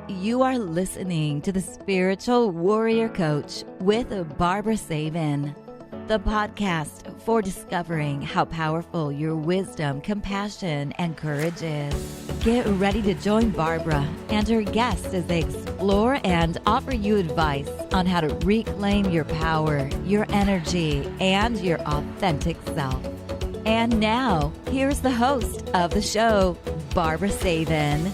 You are listening to the Spiritual Warrior Coach with Barbara Savin, the podcast for discovering how powerful your wisdom, compassion, and courage is. Get ready to join Barbara and her guests as they explore and offer you advice on how to reclaim your power, your energy, and your authentic self. And now, here's the host of the show, Barbara Savin.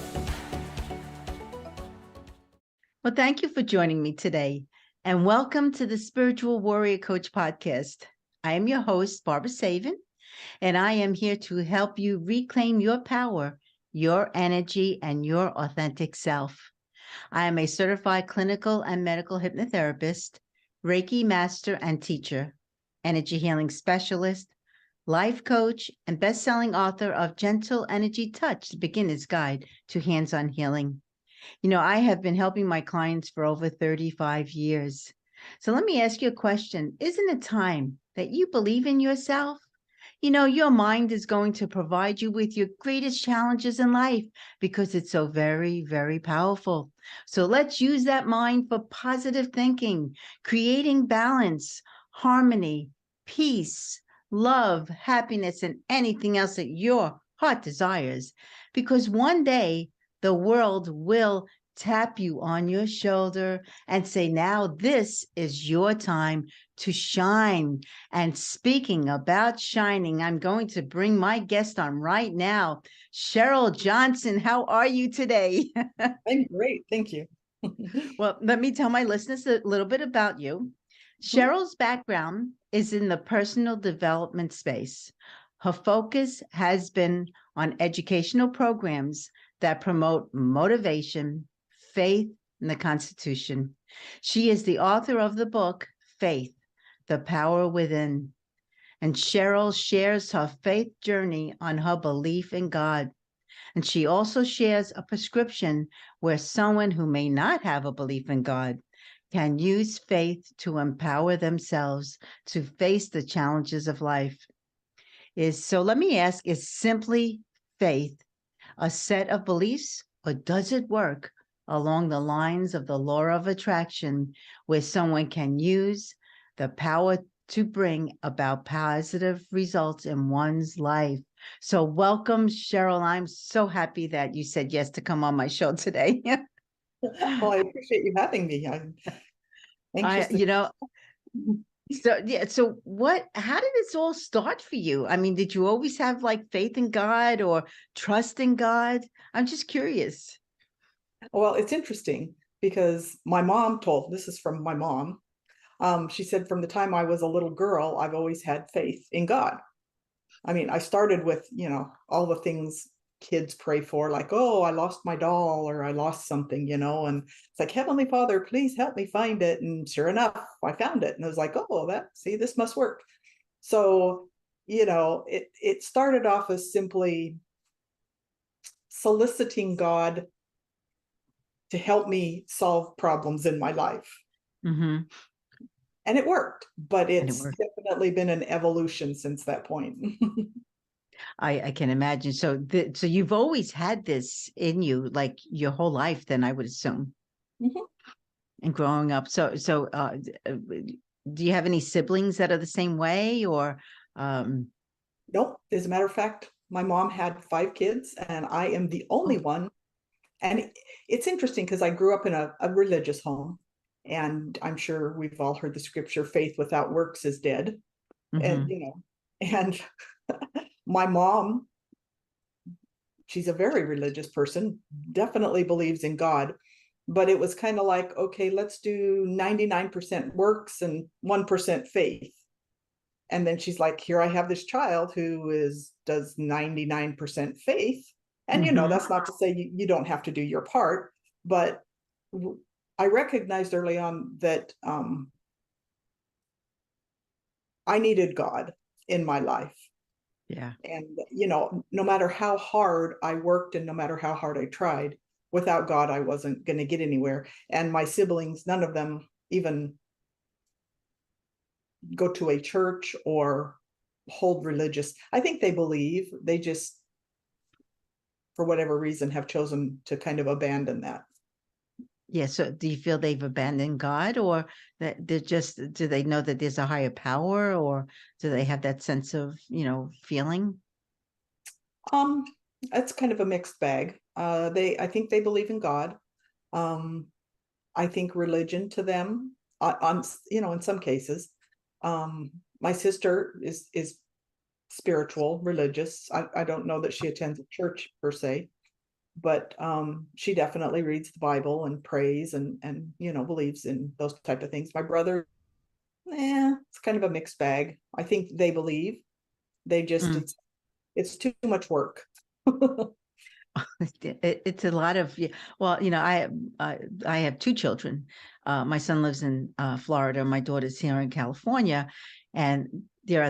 Well, thank you for joining me today, and welcome to the Spiritual Warrior Coach podcast. I am your host, Barbara Savin, and I am here to help you reclaim your power, your energy, and your authentic self. I am a certified clinical and medical hypnotherapist, Reiki master and teacher, energy healing specialist, life coach, and best-selling author of Gentle Energy Touch, the Beginner's Guide to Hands-on Healing. You know, I have been helping my clients for over 35 years. So let me ask you a question. Isn't it time that you believe in yourself? You know, your mind is going to provide you with your greatest challenges in life because it's so very, very powerful. So let's use that mind for positive thinking, creating balance, harmony, peace, love, happiness, and anything else that your heart desires. Because one day, the world will tap you on your shoulder and say, now this is your time to shine. And speaking about shining, I'm going to bring my guest on right now. Cheryl Johnson, how are you today? I'm great. Thank you. Well, let me tell my listeners a little bit about you. Cheryl's background is in the personal development space. Her focus has been on educational programs that promote motivation, faith, and the Constitution. She is the author of the book, Faith, The Power Within. And Cheryl shares her faith journey on her belief in God. And she also shares a prescription where someone who may not have a belief in God can use faith to empower themselves to face the challenges of life. So let me ask, is simply faith a set of beliefs, or does it work along the lines of the law of attraction, where someone can use the power to bring about positive results in one's life? So welcome, Cheryl. I'm so happy that you said yes to come on my show today. Well, I appreciate you having me. I'm anxious to... So how did this all start for you? I mean, did you always have like faith in God or trust in God? I'm just curious. Well, it's interesting because this is from my mom. She said from the time I was a little girl, I've always had faith in God. I mean, I started with, all the things kids pray for, like, oh, I lost my doll or I lost something, and it's like, Heavenly Father, please help me find it. And sure enough, I found it. And I was like, oh, this must work. So, it started off as simply soliciting God to help me solve problems in my life. Mm-hmm. And it worked, but it's definitely been an evolution since that point. I can imagine. So you've always had this in you, like your whole life, then I would assume. Mm-hmm. And growing up. So do you have any siblings that are the same way, or? Nope. As a matter of fact, my mom had 5 kids, and I am the only one. And it's interesting because I grew up in a religious home, and I'm sure we've all heard the scripture, faith without works is dead. Mm-hmm. And my mom, she's a very religious person, definitely believes in God, but it was kind of like, okay, let's do 99% works and 1% faith. And then she's like, here I have this child who does 99% faith. And, that's not to say you don't have to do your part, but I recognized early on that I needed God in my life. Yeah. And, no matter how hard I worked and no matter how hard I tried, without God, I wasn't going to get anywhere. And my siblings, none of them even go to a church or hold religious. I think they believe, they just, for whatever reason, have chosen to kind of abandon that. Yeah. So do you feel they've abandoned God, or that they're just, do they know that there's a higher power, or do they have that sense of, feeling? Um, it's kind of a mixed bag. I think they believe in God. Um, I think religion to them, in some cases, my sister is spiritual, religious. I don't know that she attends a church per se, but she definitely reads the Bible and prays and believes in those type of things. My brother, it's kind of a mixed bag. I think they believe. They just Mm. it's too much work. It's a lot of, yeah. Well, I have two children. My son lives in Florida. My daughter's here in California, and they're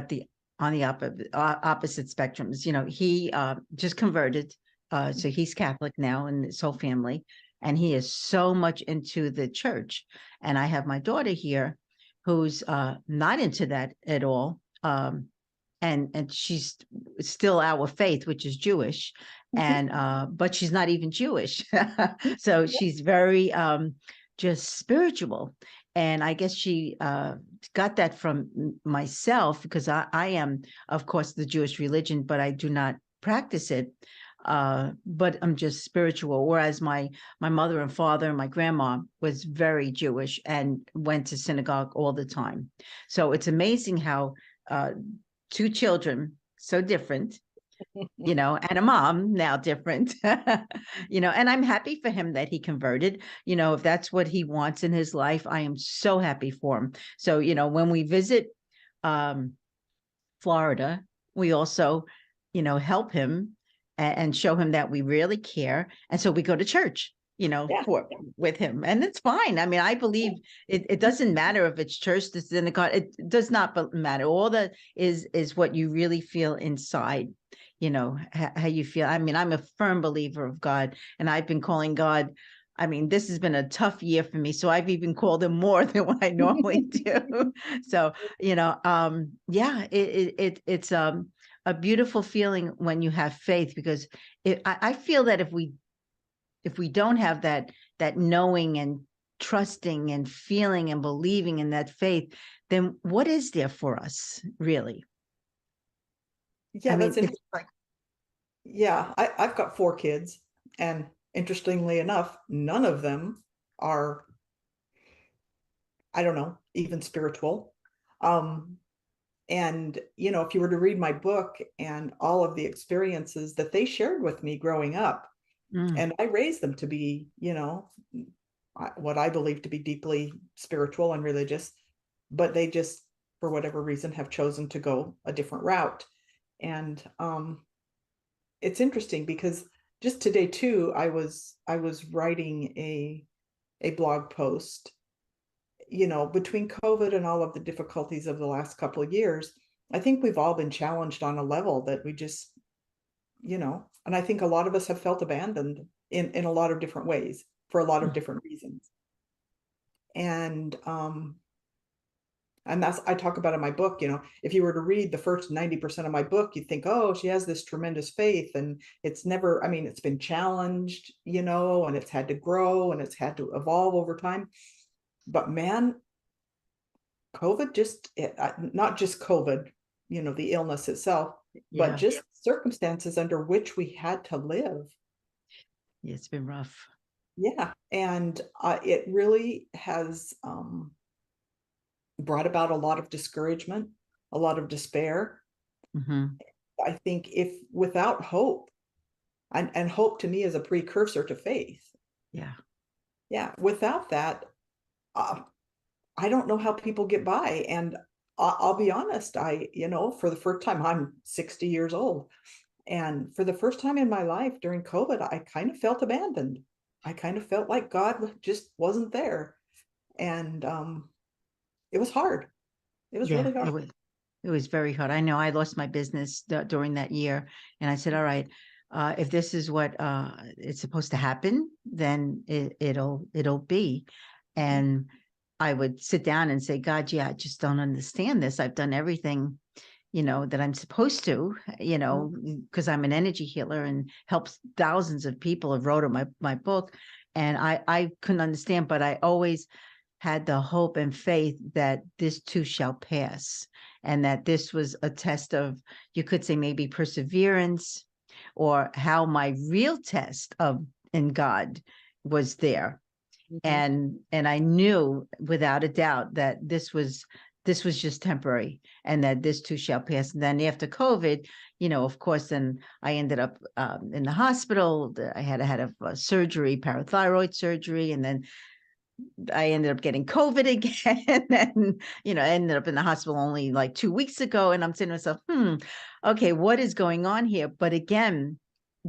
on the opposite spectrums. He just converted, so he's Catholic now, and his whole family, and he is so much into the church. And I have my daughter here, who's not into that at all. And she's still our faith, which is Jewish, and but she's not even Jewish. So she's very just spiritual, and I guess she got that from myself, because I am, of course, the Jewish religion, but I do not practice it. But I'm just spiritual, whereas my mother and father and my grandma was very Jewish and went to synagogue all the time. So it's amazing how two children so different, and a mom now different, and I'm happy for him that he converted. If that's what he wants in his life, I am so happy for him. So, when we visit um, Florida, we also, help him and show him that we really care. And so we go to church, Yeah. with him, and it's fine. I mean, I believe it doesn't matter if it's church, the synagogue, it does not matter. All that is what you really feel inside, how you feel. I mean, I'm a firm believer of God, and I've been calling God. I mean, this has been a tough year for me, so I've even called him more than what I normally do. So, yeah, it's a beautiful feeling when you have faith, because I feel that if we don't have that knowing and trusting and feeling and believing in that faith, then what is there for us, really? Yeah, I that's mean, it's interesting. like, Yeah, I've got 4 kids, and interestingly enough, none of them are, I don't know, even spiritual. Um, and if you were to read my book and all of the experiences that they shared with me growing up, mm, and I raised them to be, what I believe to be deeply spiritual and religious, but they just, for whatever reason, have chosen to go a different route. And it's interesting because just today too, I was writing a blog post, between COVID and all of the difficulties of the last couple of years. I think we've all been challenged on a level that we just, and I think a lot of us have felt abandoned in a lot of different ways for a lot of mm, different reasons. And that's, I talk about in my book, if you were to read the first 90% of my book, you'd think, oh, she has this tremendous faith, and it's never, I mean, it's been challenged, and it's had to grow and it's had to evolve over time. But man, COVID not just COVID, the illness itself, but yeah, just circumstances under which we had to live. it's been rough. Yeah. And it really has brought about a lot of discouragement, a lot of despair. Hmm. I think if without hope, and hope to me is a precursor to faith. Yeah, Yeah. Without that, uh, I don't know how people get by. And I'll be honest, for the first time, I'm 60 years old. And for the first time in my life during COVID, I kind of felt abandoned. I kind of felt like God just wasn't there. And it was hard. It was yeah, really hard. it was very hard. I know I lost my business during that year, and I said, all right, if this is what it's supposed to happen, then it'll be. And I would sit down and say, God, yeah, I just don't understand this. I've done everything, that I'm supposed to, because I'm an energy healer and helps thousands of people. Have wrote my book, And I couldn't understand, but I always had the hope and faith that this too shall pass, and that this was a test of, you could say, maybe perseverance, or how my real test of in God was there. And I knew without a doubt that this was just temporary, and that this too shall pass. And then after COVID, of course, then I ended up in the hospital. I had a surgery, parathyroid surgery, and then I ended up getting COVID again, and I ended up in the hospital only like 2 weeks ago. And I'm saying to myself, okay, what is going on here? But again,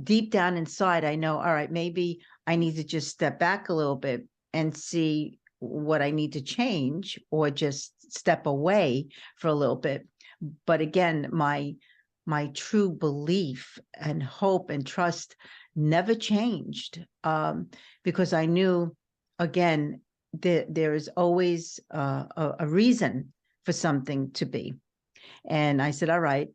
deep down inside, I know, all right, maybe I need to just step back a little bit and see what I need to change, or just step away for a little bit. But again, my true belief and hope and trust never changed, because I knew, again, there is always a reason for something to be. And I said, all right,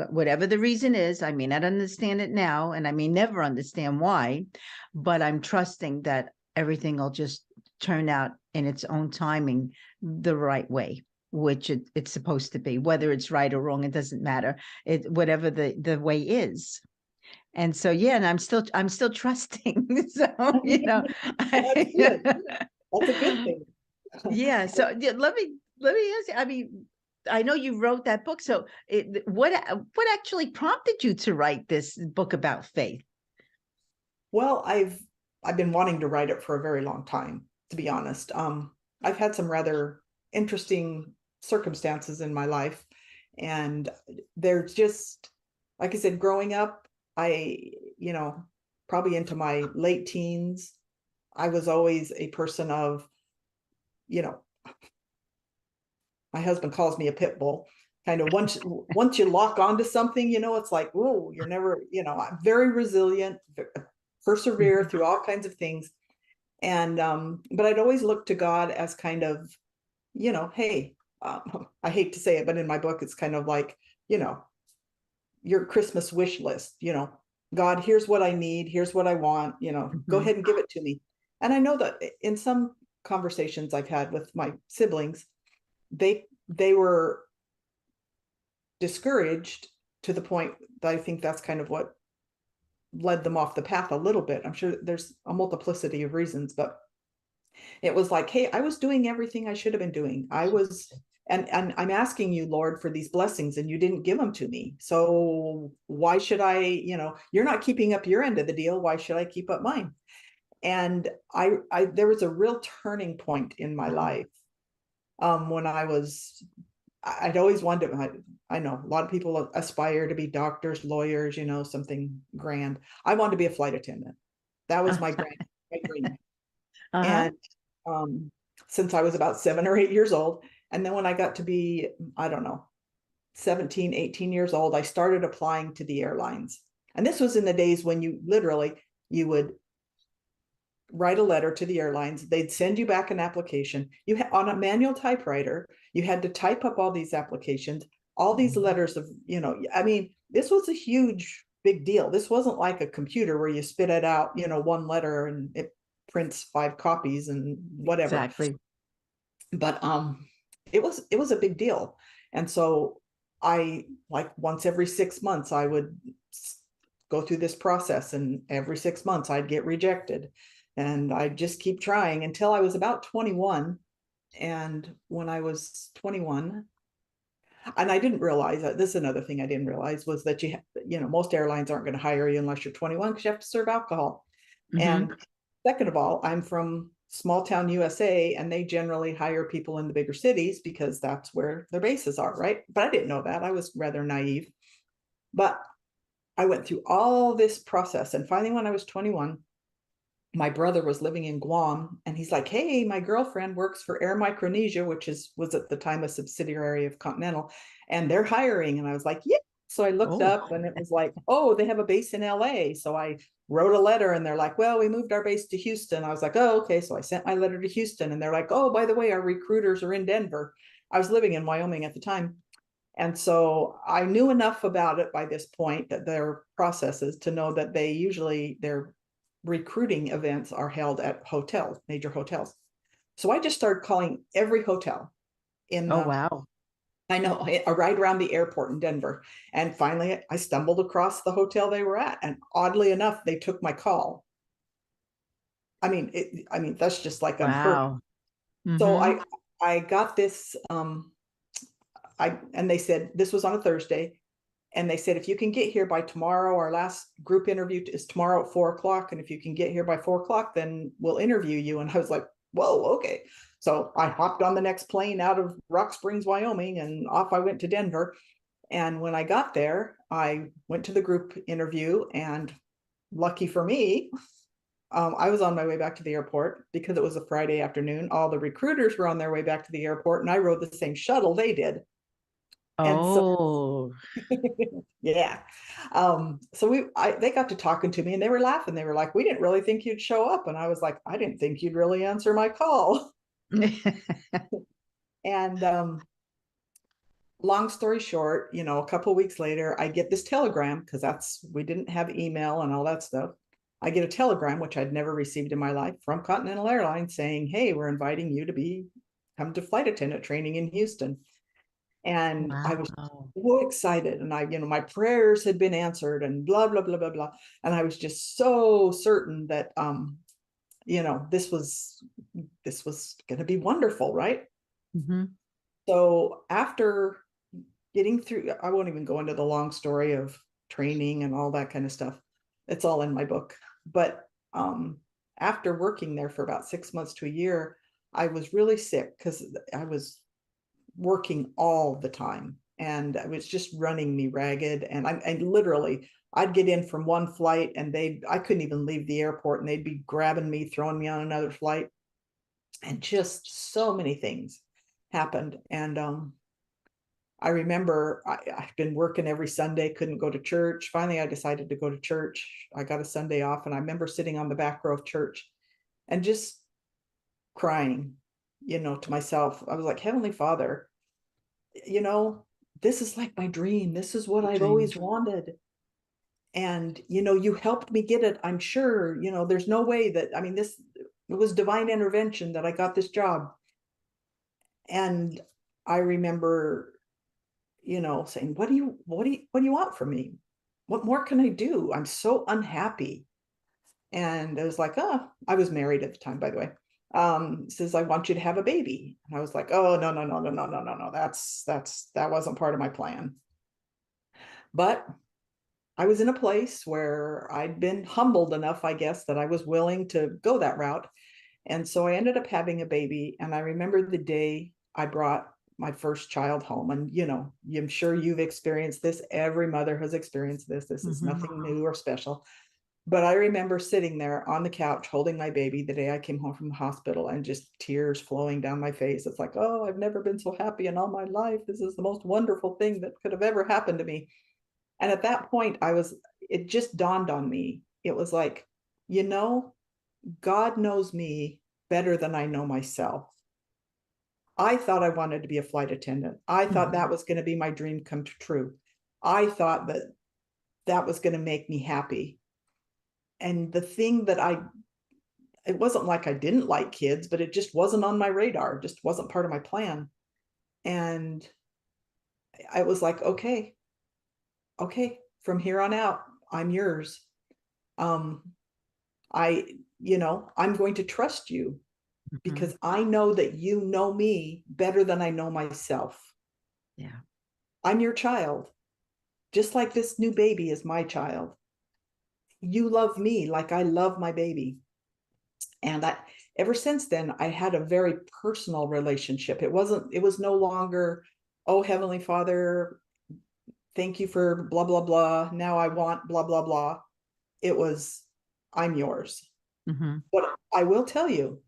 whatever the reason is, I may not understand it now, and I may never understand why, but I'm trusting that everything will just turn out in its own timing, the right way, which it's supposed to be. Whether it's right or wrong, it doesn't matter. Whatever the way is. And so, yeah, and I'm still trusting. So, That's good. That's a good thing. Yeah. So yeah, let me ask you. I mean, I know you wrote that book. So what actually prompted you to write this book about faith? Well, I've been wanting to write it for a very long time, to be honest. I've had some rather interesting circumstances in my life, and they're just, like I said, growing up, probably into my late teens, I was always a person of, my husband calls me a pit bull. Kind of once you lock onto something, it's like, oh, you're never, I'm very resilient, persevere through all kinds of things. And but I'd always look to God as kind of, hey, I hate to say it, but in my book, it's kind of like, your Christmas wish list, God, here's what I need, here's what I want, go ahead and give it to me. And I know that in some conversations I've had with my siblings, they were discouraged to the point that I think that's kind of what led them off the path a little bit. I'm sure there's a multiplicity of reasons, but it was like, hey, I was doing everything I should have been doing. I was, and I'm asking you, Lord, for these blessings, and you didn't give them to me. So why should I, you're not keeping up your end of the deal. Why should I keep up mine? And there was a real turning point in my life when I'd always wanted to, I know a lot of people aspire to be doctors, lawyers, something grand. I wanted to be a flight attendant. That was my dream. And since I was about 7 or 8 years old, and then when I got to be, I don't know, 17, 18 years old, I started applying to the airlines. And this was in the days when you would write a letter to the airlines. They'd send you back an application. You had on a manual typewriter, you had to type up all these applications, all these letters of, I mean, this was a huge, big deal. This wasn't like a computer where you spit it out, one letter and it prints 5 copies and whatever. Exactly. But it was a big deal. And so I, like, once every 6 months, I would go through this process, and every 6 months I'd get rejected. And I just keep trying until I was about 21. And when I was 21, and I didn't realize that, this is another thing I didn't realize, was that most airlines aren't going to hire you unless you're 21, because you have to serve alcohol. And second of all, I'm from small town USA, and they generally hire people in the bigger cities because that's where their bases are, right? But I didn't know that. I was rather naive. But I went through all this process, and finally, when I was 21, my brother was living in Guam, and he's like, hey, my girlfriend works for Air Micronesia, which was at the time a subsidiary of Continental, and they're hiring. And I was like, yeah. So I looked up, and it was like, oh, they have a base in LA. So I wrote a letter, and they're like, well, we moved our base to Houston. I was like, oh, okay. So I sent my letter to Houston, and they're like, oh, by the way, our recruiters are in Denver. I was living in Wyoming at the time. And so I knew enough about it by this point, that their processes, to know that they're recruiting events are held at hotels, major hotels. So I just started calling every hotel in Oh, wow. I know, right around the airport in Denver. And finally, I stumbled across the hotel they were at. And oddly enough, they took my call. I mean, that's just like unheard of. Wow. So Mm-hmm. I got this, and they said, this was on a Thursday. And they said, if you can get here by tomorrow, our last group interview is tomorrow at 4 o'clock. And if you can get here by 4 o'clock, then we'll interview you. And I was like, whoa, okay. So I hopped on the next plane out of Rock Springs, Wyoming, and off I went to Denver. And when I got there, I went to the group interview, and lucky for me, I was on my way back to the airport because it was a Friday afternoon. All the recruiters were on their way back to the airport, and I rode the same shuttle they did. And so, Oh. yeah. So they got to talking to me, and they were laughing. They were like, we didn't really think you'd show up. And I was like, I didn't think you'd really answer my call. And long story short, a couple of weeks later, I get this telegram, because we didn't have email and all that stuff. I get a telegram, which I'd never received in my life, from Continental Airlines saying, hey, we're inviting you to come to flight attendant training in Houston. And I was Wow. so excited, and my prayers had been answered, and blah, blah, blah, blah, blah. And I was just so certain that, this was going to be wonderful. Right. Mm-hmm. So after getting through, I won't even go into the long story of training and all that kind of stuff. It's all in my book. But after working there for about 6 months to a year, I was really sick because I was working all the time, and it was just running me ragged. And I literally, I'd get in from one flight, and I couldn't even leave the airport, and they'd be grabbing me, throwing me on another flight. And just so many things happened. And I remember I've been working every Sunday, couldn't go to church. Finally, I decided to go to church. I got a Sunday off, and I remember sitting on the back row of church and just crying, to myself. I was like, Heavenly Father, this is like my dream. This is what I've Dream. always wanted. And, you helped me get it. I'm sure, there's no way that, it was divine intervention that I got this job. And I remember, saying, what do you want from me? What more can I do? I'm so unhappy. And I was like, I was married at the time, by the way. Says, I want you to have a baby. And I was like, oh, no, no, no, no, no, no, no, no. That wasn't part of my plan. But I was in a place where I'd been humbled enough, I guess, that I was willing to go that route. And so I ended up having a baby. And I remember the day I brought my first child home. And, I'm sure you've experienced this. Every mother has experienced this. This is nothing new or special. But I remember sitting there on the couch holding my baby the day I came home from the hospital, and just tears flowing down my face. It's like, oh, I've never been so happy in all my life. This is the most wonderful thing that could have ever happened to me. And at that point, it just dawned on me. It was like, God knows me better than I know myself. I thought I wanted to be a flight attendant. I thought that was going to be my dream come true. I thought that was going to make me happy. And the thing it wasn't like I didn't like kids, but it just wasn't on my radar. It just wasn't part of my plan. And I was like, okay, from here on out, I'm yours. I'm going to trust you because I know that you know me better than I know myself. Yeah. I'm your child, just like this new baby is my child. You love me like I love my baby. And ever since then, I had a very personal relationship. It was no longer, oh, Heavenly Father, thank you for blah, blah, blah. Now I want blah, blah, blah. It was, I'm yours. But I will tell you,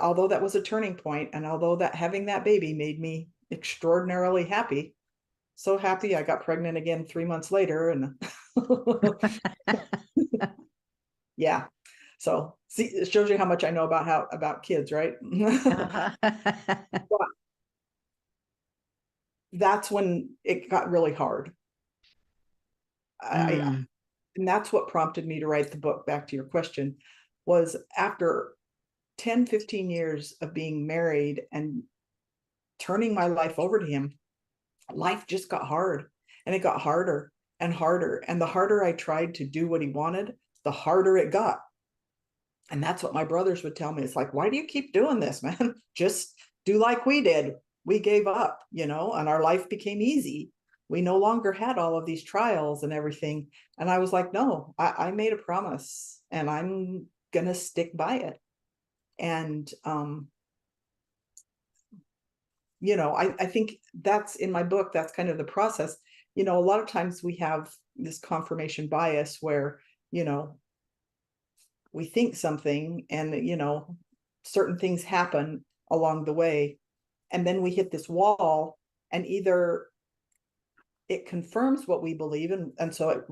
although that was a turning point, and although that having that baby made me extraordinarily happy, so happy I got pregnant again 3 months later. And yeah. So see, it shows you how much I know about kids, right? But that's when it got really hard. And that's what prompted me to write the book. Back to your question, was after 10, 15 years of being married and turning my life over to him, life just got hard, and it got harder and harder. And the harder I tried to do what he wanted, the harder it got. And that's what my brothers would tell me. It's like, why do you keep doing this, man? Just do like we did. We gave up, and our life became easy. We no longer had all of these trials and everything. And I was like, no, I made a promise and I'm going to stick by it. And, I think that's in my book, that's kind of the process. A lot of times we have this confirmation bias where, we think something and, certain things happen along the way. And then we hit this wall, and either it confirms what we believe. And so it,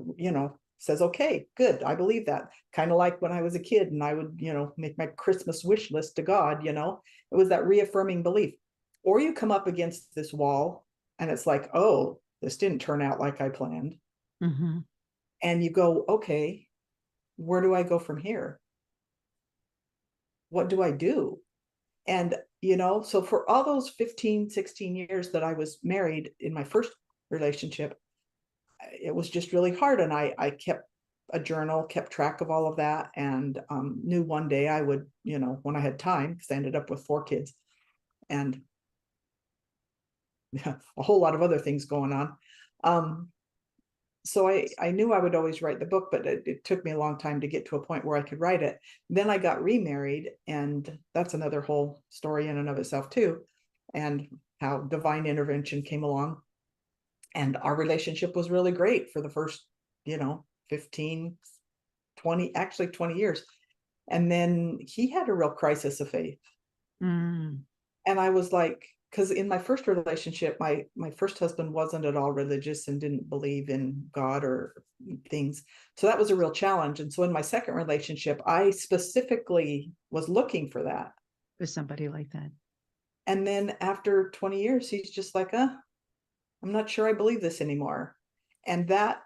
says, okay, good. I believe that. Kind of like when I was a kid and I would, make my Christmas wish list to God, it was that reaffirming belief. Or you come up against this wall and it's like, oh, this didn't turn out like I planned. Mm-hmm. And you go, okay, where do I go from here? What do I do? And, so for all those 15, 16 years that I was married in my first relationship, it was just really hard. And I kept a journal, kept track of all of that, and knew one day I would, when I had time, because I ended up with 4 kids and a whole lot of other things going on. So I knew I would always write the book, but it took me a long time to get to a point where I could write it. Then I got remarried, and that's another whole story in and of itself too, and how divine intervention came along. And our relationship was really great for the first, 15, 20, actually 20 years. And then he had a real crisis of faith. Mm. And I was like, because in my first relationship, my first husband wasn't at all religious and didn't believe in God or things. So that was a real challenge. And so in my second relationship, I specifically was looking for that. For somebody like that. And then after 20 years, he's just like, I'm not sure I believe this anymore. And that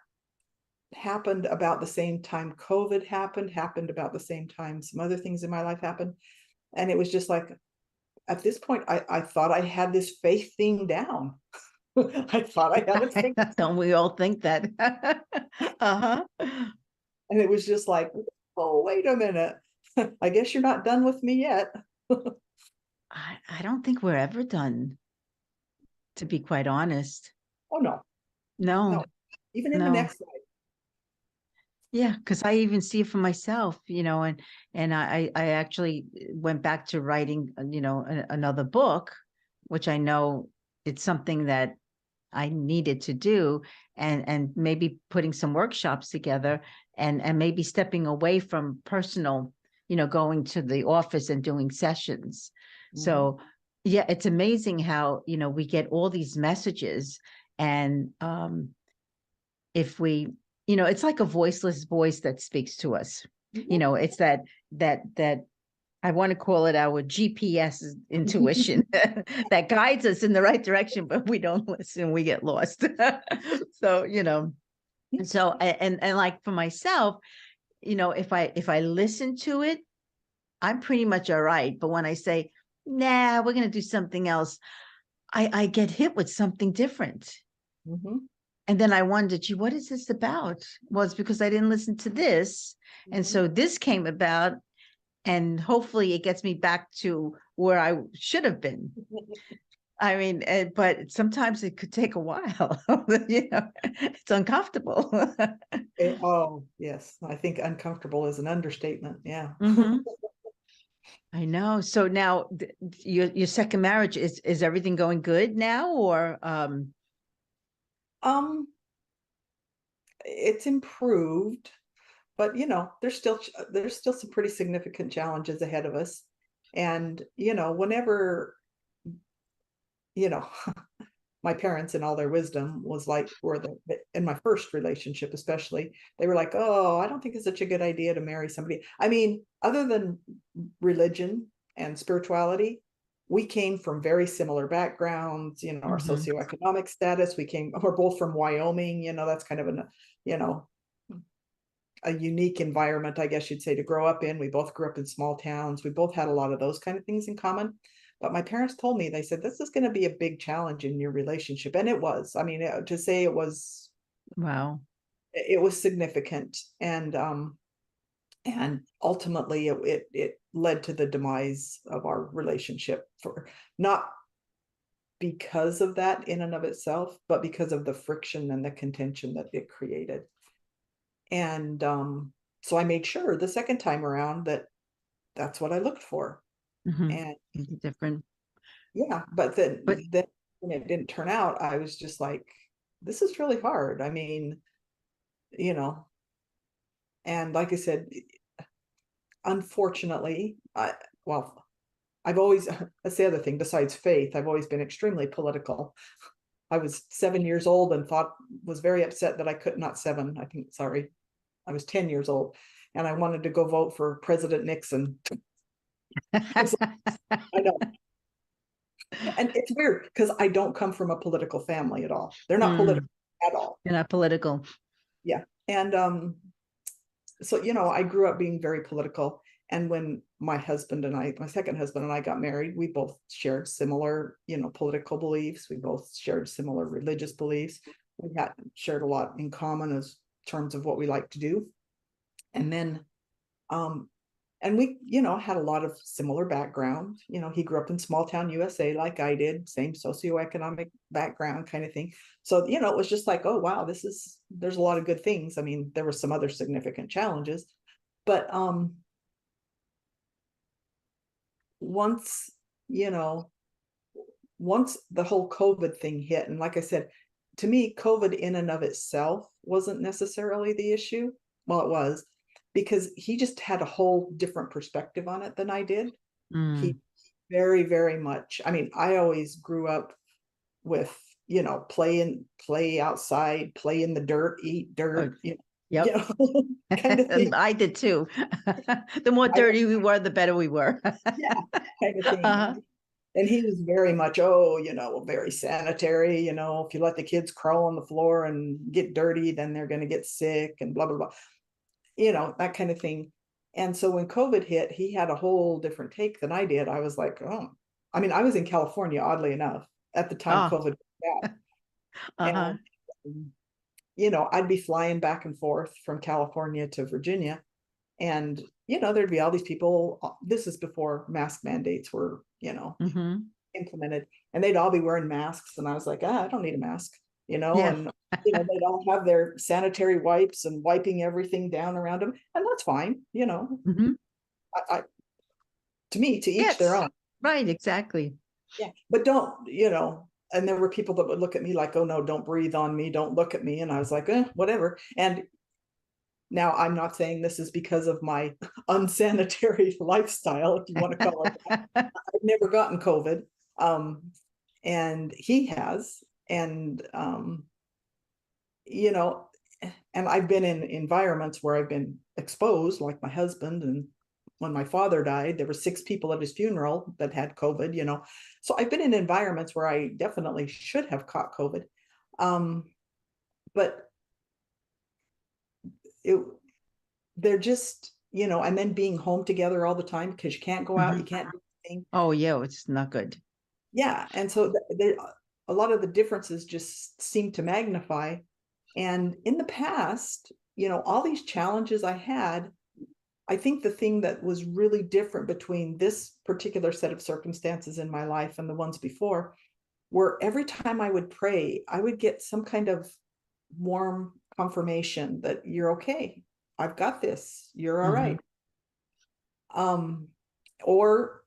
happened about the same time COVID happened about the same time some other things in my life happened. And it was just like, at this point, I thought I had this faith thing down. I thought I had it figured out. Don't we all think that? Uh-huh. And it was just like, oh, wait a minute. I guess you're not done with me yet. I don't think we're ever done, to be quite honest. Oh, no. No. Even in the next life. Yeah, because I even see it for myself, and I actually went back to writing, another book, which I know it's something that I needed to do, and maybe putting some workshops together, and maybe stepping away from personal, going to the office and doing sessions. Mm-hmm. So yeah, it's amazing how, we get all these messages, and if we, it's like a voiceless voice that speaks to us. Mm-hmm. It's that I want to call it our GPS intuition that guides us in the right direction, but we don't listen, we get lost. So, so, and like for myself, if I listen to it, I'm pretty much all right. But when I say, nah, we're going to do something else, I get hit with something different. Mm-hmm. And then I wondered, gee, what is this about? Well, it's because I didn't listen to this. Mm-hmm. And so this came about, and hopefully it gets me back to where I should have been. I mean, but sometimes it could take a while. It's uncomfortable. Oh, yes. I think uncomfortable is an understatement. Yeah. Mm-hmm. I know. So now your second marriage, is everything going good now, or it's improved, but there's still some pretty significant challenges ahead of us. And whenever my parents in all their wisdom was like, in my first relationship especially, they were like, oh, I don't think it's such a good idea to marry somebody. I mean, other than religion and spirituality, we came from very similar backgrounds, our Mm-hmm. socioeconomic status. We're both from Wyoming, that's kind of a unique environment, I guess you'd say, to grow up in. We both grew up in small towns. We both had a lot of those kind of things in common. But my parents told me, they said, this is going to be a big challenge in your relationship. And it was. I mean, to say Wow. it was significant. And ultimately it led to the demise of our relationship, for not because of that in and of itself, but because of the friction and the contention that it created. And so I made sure the second time around that that's what I looked for. Mm-hmm. And Different. yeah, but then But when it didn't turn out, I was just like, this is really hard. I mean, and like I said, unfortunately, I've always, that's the other thing besides faith, I've always been extremely political. I was 7 years old and was very upset that I could not 7, I think, sorry. I was 10 years old and I wanted to go vote for President Nixon. I know. And it's weird because I don't come from a political family at all. They're not political at all. You're not political. Yeah. And so, I grew up being very political. And when my second husband and I got married, we both shared similar, political beliefs. We both shared similar religious beliefs. We had shared a lot in common as terms of what we like to do. And then, and we, had a lot of similar background. He grew up in small town USA like I did, same socioeconomic background kind of thing. So, it was just like, oh, wow, there's a lot of good things. I mean, there were some other significant challenges, but once the whole COVID thing hit, and like I said, to me, COVID in and of itself wasn't necessarily the issue. Well, it was, because he just had a whole different perspective on it than I did. He very, very much, I mean, I always grew up with, play outside, play in the dirt, eat dirt, Yep. Kind of thing. I did too. The more dirty we were, the better we were. Yeah, kind of thing. Uh-huh. And he was very much, very sanitary, if you let the kids crawl on the floor and get dirty, then they're going to get sick and blah, blah, blah, that kind of thing. And so when COVID hit, he had a whole different take than I did. I was like, oh, I mean, I was in California, oddly enough, at the time COVID was bad. Uh-huh. And, I'd be flying back and forth from California to Virginia. And, there'd be all these people. This is before mask mandates were, implemented, and they'd all be wearing masks. And I was like, I don't need a mask, Yeah. and, they'd all have their sanitary wipes and wiping everything down around them. And that's fine. To me, to each their own. Right. Exactly. Yeah. But don't, and there were people that would look at me like, oh no, don't breathe on me. Don't look at me. And I was like, whatever. And now, I'm not saying this is because of my unsanitary lifestyle, if you want to call it that. I've never gotten COVID, and he has. And, and I've been in environments where I've been exposed, like my husband. And when my father died, there were 6 people at his funeral that had COVID, So I've been in environments where I definitely should have caught COVID. But they're just, and then being home together all the time because you can't go out, you can't do anything. Oh yeah, it's not good. Yeah. And so a lot of the differences just seem to magnify. And in the past, all these challenges I had, I think the thing that was really different between this particular set of circumstances in my life and the ones before were every time I would pray, I would get some kind of warm confirmation that you're okay. I've got this. You're all right. Or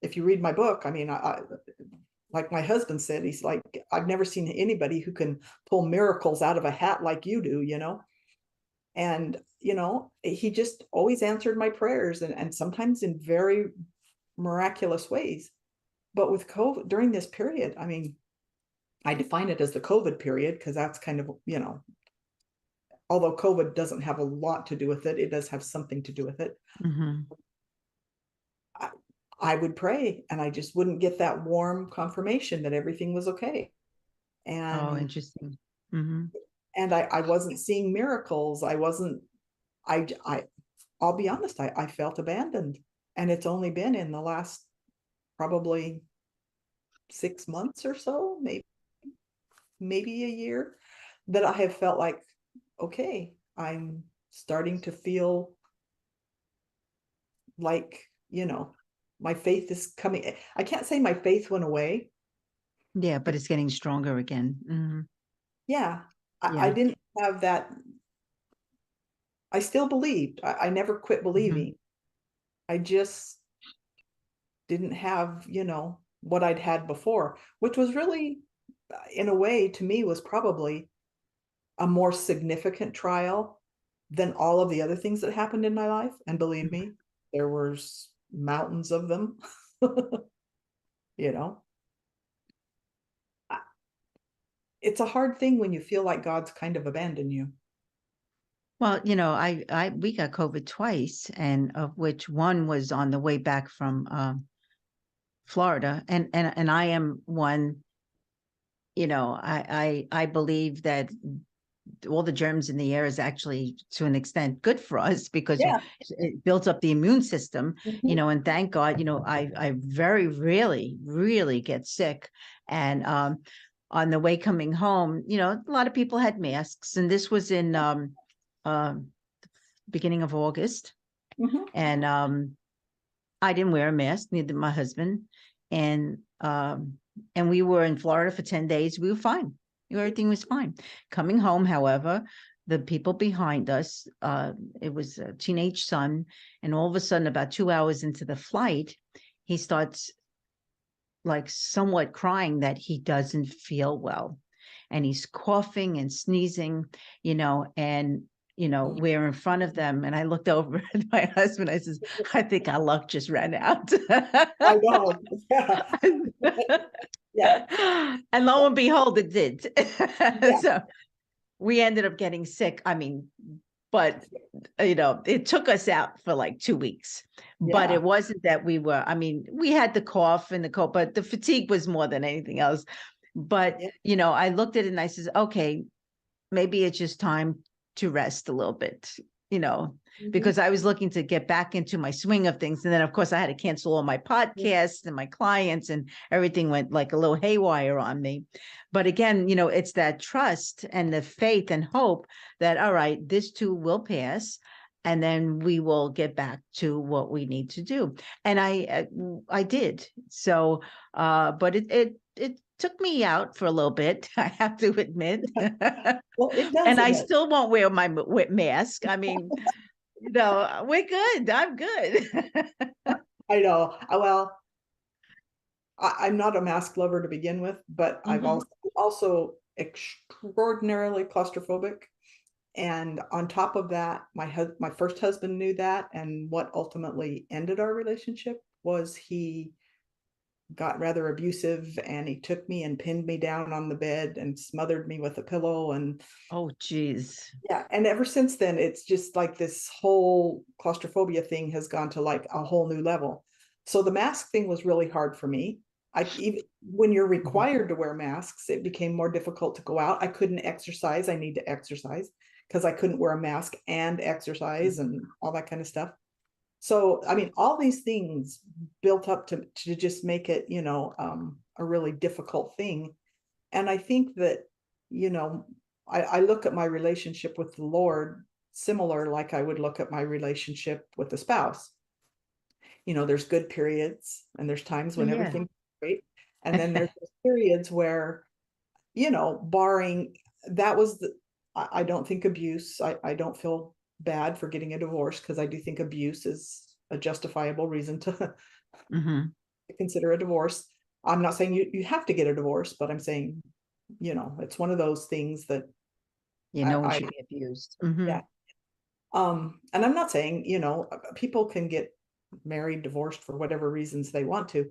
if you read my book, I mean, I like my husband said, he's like, I've never seen anybody who can pull miracles out of a hat like you do, And, he just always answered my prayers and sometimes in very miraculous ways. But with COVID during this period, I mean, I define it as the COVID period because that's kind of, although COVID doesn't have a lot to do with it, it does have something to do with it. I would pray and I just wouldn't get that warm confirmation that everything was okay. And interesting. And I wasn't seeing miracles. I wasn't I'll be honest, I felt abandoned, and it's only been in the last probably 6 months or so, maybe a year, that I have felt like, okay, I'm starting to feel like, my faith is coming. I can't say my faith went away. Yeah, but it's getting stronger again. Yeah, I Yeah. didn't have that. I still believed. I never quit believing. I just didn't have, what I'd had before, which was really, in a way, to me, was probably a more significant trial than all of the other things that happened in my life. And believe me, there was mountains of them. you know it's a hard thing when you feel like God's kind of abandoned you. Well, we got COVID twice, and of which one was on the way back from Florida, and I am one. I believe that all the germs in the air is actually, to an extent, good for us because Yeah. it builds up the immune system. Mhm. And thank God, I very really get sick, and on the way coming home, a lot of people had masks, and this was in beginning of August, Mhm. and I didn't wear a mask, neither did my husband, and we were in Florida for 10 days. We were fine. Everything was fine. Coming home, however, the people behind us, it was a teenage son, and all of a sudden, about 2 hours into the flight, he starts like somewhat crying that he doesn't feel well, and he's coughing and sneezing, and we're in front of them, and I looked over at my husband. I says, I think our luck just ran out. I know. Yeah. And lo and behold, it did. Yeah. So we ended up getting sick. I mean, but it took us out for like 2 weeks. But Yeah. it wasn't that we had the cough and the cold, but the fatigue was more than anything else. But Yeah. I looked at it and I says, okay, maybe it's just time to rest a little bit, because I was looking to get back into my swing of things. And then, of course, I had to cancel all my podcasts and my clients, and everything went like a little haywire on me. But again, it's that trust and the faith and hope that, all right, this too will pass. And then we will get back to what we need to do. And I did. So, but it took me out for a little bit, I have to admit. Well, it does. And I still won't wear my mask. I mean, we're good. I'm good. I know. Well, I'm not a mask lover to begin with, but I've also extraordinarily claustrophobic. And on top of that, my first husband knew that, and what ultimately ended our relationship was he got rather abusive, and he took me and pinned me down on the bed and smothered me with a pillow. And Oh, geez. yeah, and ever since then, it's just like this whole claustrophobia thing has gone to like a whole new level. So the mask thing was really hard for me. Even when you're required to wear masks, it became more difficult to go out. I couldn't exercise. I need to exercise because I couldn't wear a mask and exercise and all that kind of stuff. So, I mean, all these things built up to just make it, a really difficult thing. And I think that, I look at my relationship with the Lord similar, like I would look at my relationship with a spouse. There's good periods, and there's times when Yeah. everything's great. And then there's periods where, barring that was I don't think abuse, I don't feel bad for getting a divorce, because I do think abuse is a justifiable reason to consider a divorce. I'm not saying you have to get a divorce, but I'm saying, it's one of those things that No one I should be abused. yeah. And I'm not saying, people can get married, divorced for whatever reasons they want to,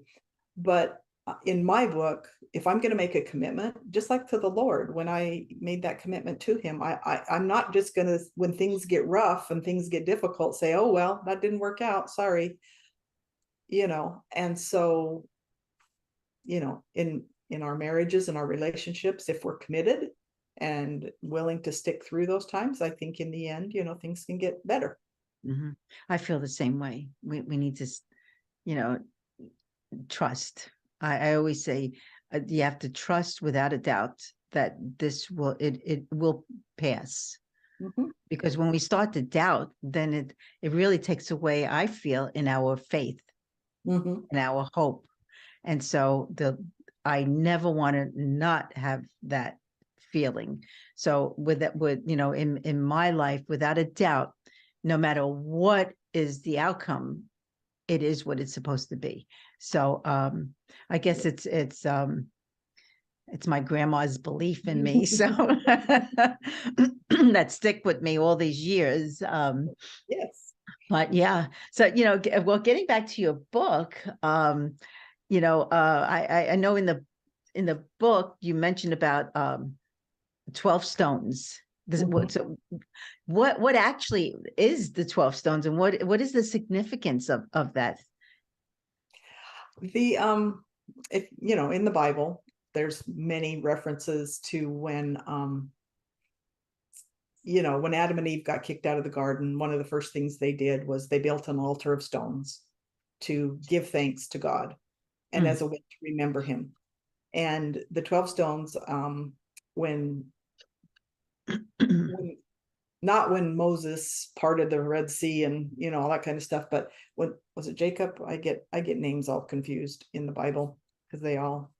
but in my book, if I'm going to make a commitment, just like to the Lord, when I made that commitment to him, I'm not just going to, when things get rough and things get difficult, say, oh, well, that didn't work out. Sorry. And so, in our marriages and our relationships, if we're committed, and willing to stick through those times, I think in the end, things can get better. I feel the same way. We need to, trust. I always say you have to trust without a doubt that it will pass. Because when we start to doubt, then it really takes away, I feel, in our faith and our hope. And so I never want to not have that feeling. So in my life, without a doubt, no matter what is the outcome, it is what it's supposed to be. So I guess it's my grandma's belief in me. So that stick with me all these years. Yes. But yeah, so well, getting back to your book, I know in the book you mentioned about 12 stones. So what actually is the 12 stones, and what is the significance of that? The if in the Bible, there's many references to when when Adam and Eve got kicked out of the garden, one of the first things they did was they built an altar of stones to give thanks to God and as a way to remember him. And the 12 stones, when not when Moses parted the Red Sea and all that kind of stuff, but when was it Jacob? I get names all confused in the Bible because they all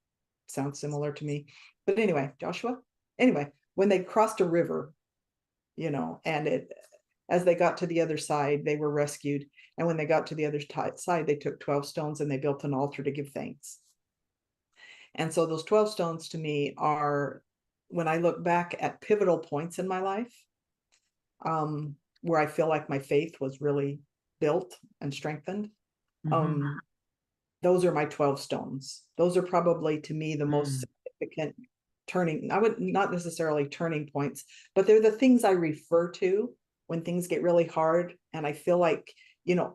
sound similar to me. But anyway, Joshua. Anyway, when they crossed a river, and as they got to the other side, they were rescued. And when they got to the other side, they took 12 stones and they built an altar to give thanks. And so those 12 stones to me are, when I look back at pivotal points in my life, where I feel like my faith was really built and strengthened. Those are my 12 stones. Those are probably to me the most significant turning, I would not necessarily turning points, but they're the things I refer to when things get really hard. And I feel like,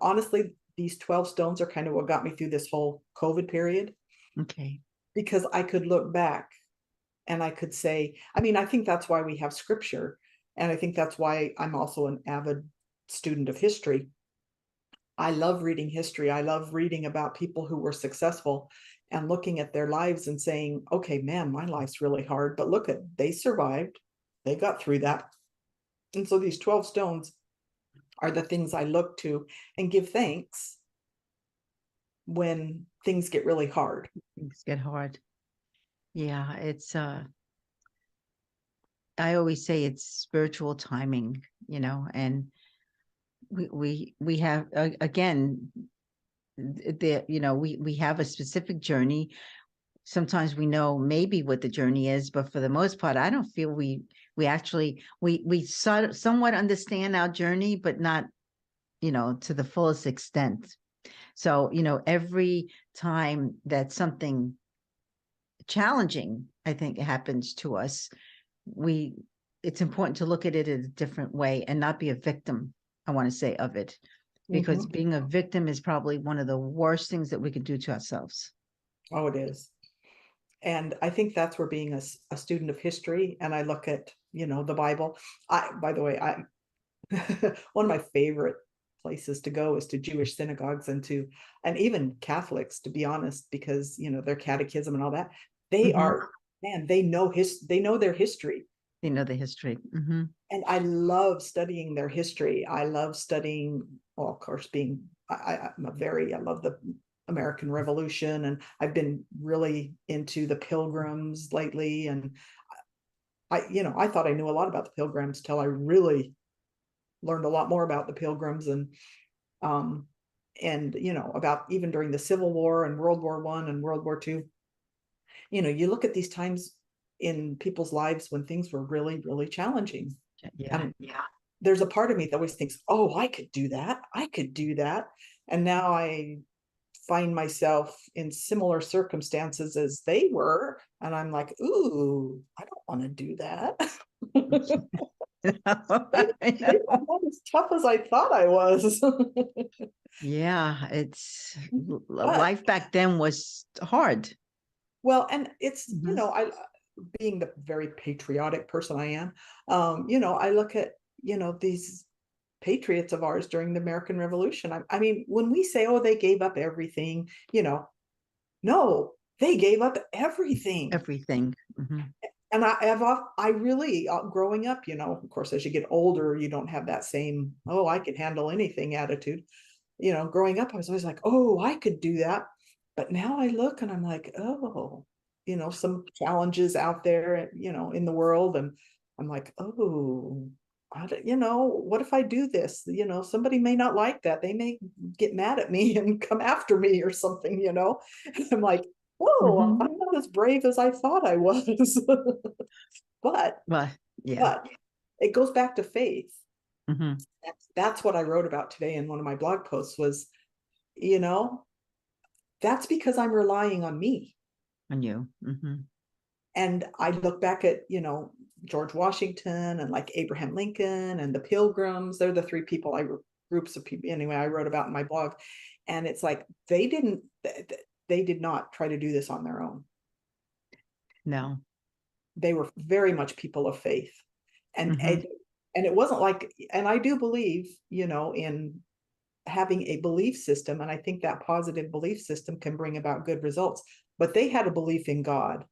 honestly, these 12 stones are kind of what got me through this whole COVID period. Okay. Because I could look back and I could say, I think that's why we have scripture. And I think that's why I'm also an avid student of history. I love reading history. I love reading about people who were successful and looking at their lives and saying, okay, man, my life's really hard, but look they survived. They got through that. And so these 12 stones are the things I look to and give thanks when things get really hard. Things get hard. Yeah, it's I always say it's spiritual timing, and we have again we have a specific journey. Sometimes we know maybe what the journey is, but for the most part, I don't feel we actually somewhat understand our journey, but not to the fullest extent. So every time that something challenging, I think, happens to us, it's important to look at it in a different way and not be a victim, I want to say, of it, because being a victim is probably one of the worst things that we can do to ourselves. Oh, it is. And I think that's where being a student of history, and I look at, the Bible. By the way, one of my favorite places to go is to Jewish synagogues and even Catholics, to be honest, because, their catechism and all that, they are, man, they know their history. They know the history. And I love studying their history. I love studying, well, of course, I love the American Revolution, and I've been really into the Pilgrims lately. And I thought I knew a lot about the Pilgrims till I really learned a lot more about the Pilgrims and about even during the Civil War and World War I and World War II. You look at these times in people's lives when things were really, really challenging. Yeah. There's a part of me that always thinks, oh, I could do that. I could do that. And now I find myself in similar circumstances as they were. And I'm like, ooh, I don't want to do that. I'm not as tough as I thought I was. Yeah, life back then was hard. Well, and it's, being the very patriotic person I am, I look at, these patriots of ours during the American Revolution. I mean, when we say, oh, they gave up everything, no, they gave up everything. Everything. Mm-hmm. And I really, growing up, of course, as you get older, you don't have that same, oh, I can handle anything attitude. Growing up, I was always like, oh, I could do that. But now I look and I'm like, oh, some challenges out there, in the world. And I'm like, oh, what if I do this? Somebody may not like that. They may get mad at me and come after me or something, And I'm like, whoa, Mm-hmm. I'm not as brave as I thought I was. But Well, yeah. but it goes back to faith. Mm-hmm. That's what I wrote about today in one of my blog posts was, that's because I'm relying on me. On you. Mm-hmm. And I look back at, George Washington and like Abraham Lincoln and the Pilgrims. They're the three people groups of people anyway, I wrote about in my blog. And it's like, they did not try to do this on their own. No. They were very much people of faith. And, Mm-hmm. and it wasn't like, and I do believe, in having a belief system. And I think that positive belief system can bring about good results, but they had a belief in God.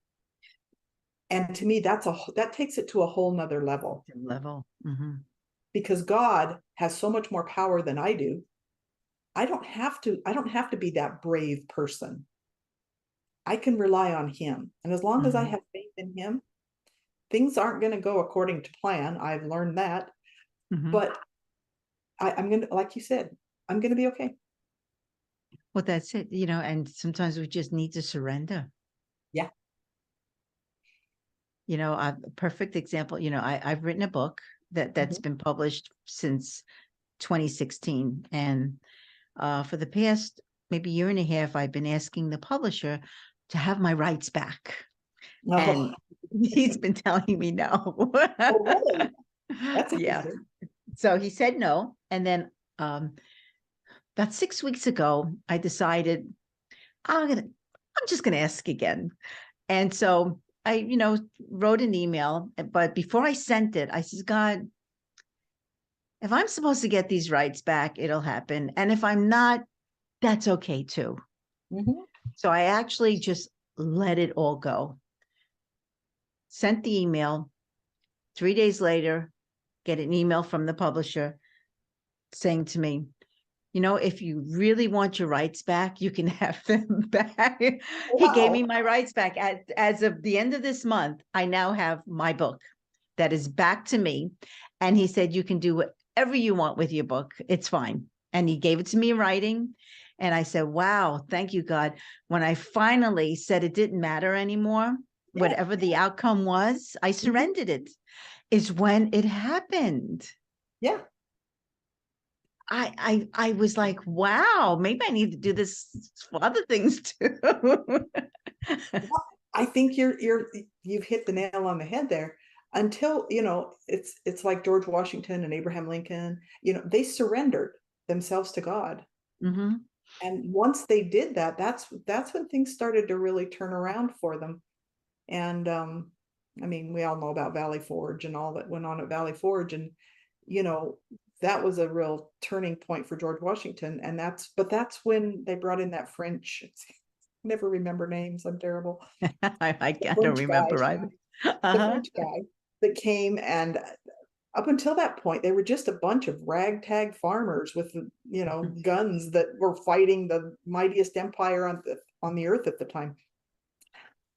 And to me, that takes it to a whole nother level. Mm-hmm. Because God has so much more power than I do. I don't have to be that brave person. I can rely on him. And as long as I have faith in him, things aren't going to go according to plan. I've learned that. Mm-hmm. But I'm going to, like you said, I'm going to be okay. Well, that's it, and sometimes we just need to surrender. Yeah. A perfect example, I've written a book that's been published since 2016. And for the past maybe year and a half, I've been asking the publisher to have my rights back. No. And he's been telling me no. Oh, really? That's yeah. interesting. So he said no. And then about 6 weeks ago, I decided I'm just gonna ask again. And so I, wrote an email, but before I sent it, I said, God, if I'm supposed to get these rights back, it'll happen. And if I'm not, that's okay too. Mm-hmm. So I actually just let it all go. Sent the email. 3 days later, get an email from the publisher saying to me, if you really want your rights back, you can have them back. Wow. He gave me my rights back. As of the end of this month, I now have my book that is back to me. And he said, you can do whatever you want with your book. It's fine. And he gave it to me in writing. And I said, wow, thank you, God. When I finally said it didn't matter anymore, whatever the outcome was, I surrendered it, is when it happened. Yeah. I was like, wow, maybe I need to do this for other things too. I think you've hit the nail on the head there. Until, it's like George Washington and Abraham Lincoln, they surrendered themselves to God. Mm-hmm. And once they did that, that's when things started to really turn around for them. And I mean, we all know about Valley Forge and all that went on at Valley Forge. And, that was a real turning point for George Washington. And that's when they brought in that French, never remember names, I'm terrible. I don't remember either. The French guy that came, and up until that point, they were just a bunch of ragtag farmers with, guns that were fighting the mightiest empire on the earth at the time.